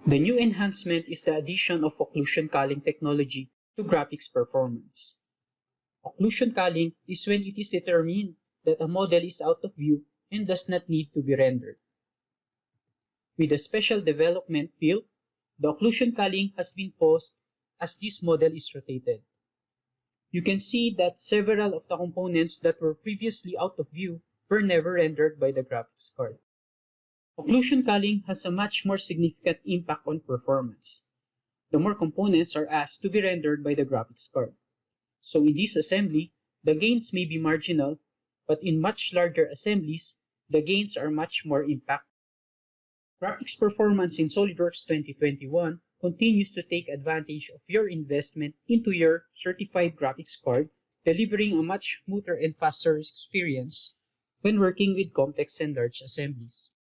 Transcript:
The new enhancement is the addition of occlusion culling technology to graphics performance. Occlusion culling is when it is determined that a model is out of view and does not need to be rendered. With a special development built, the occlusion culling has been paused as this model is rotated. You can see that several of the components that were previously out of view were never rendered by the graphics card. Occlusion culling has a much more significant impact on performance. The more components are asked to be rendered by the graphics card. So in this assembly, the gains may be marginal, but in much larger assemblies, the gains are much more impactful. Graphics performance in SOLIDWORKS 2021 continues to take advantage of your investment into your certified graphics card, delivering a much smoother and faster experience when working with complex and large assemblies.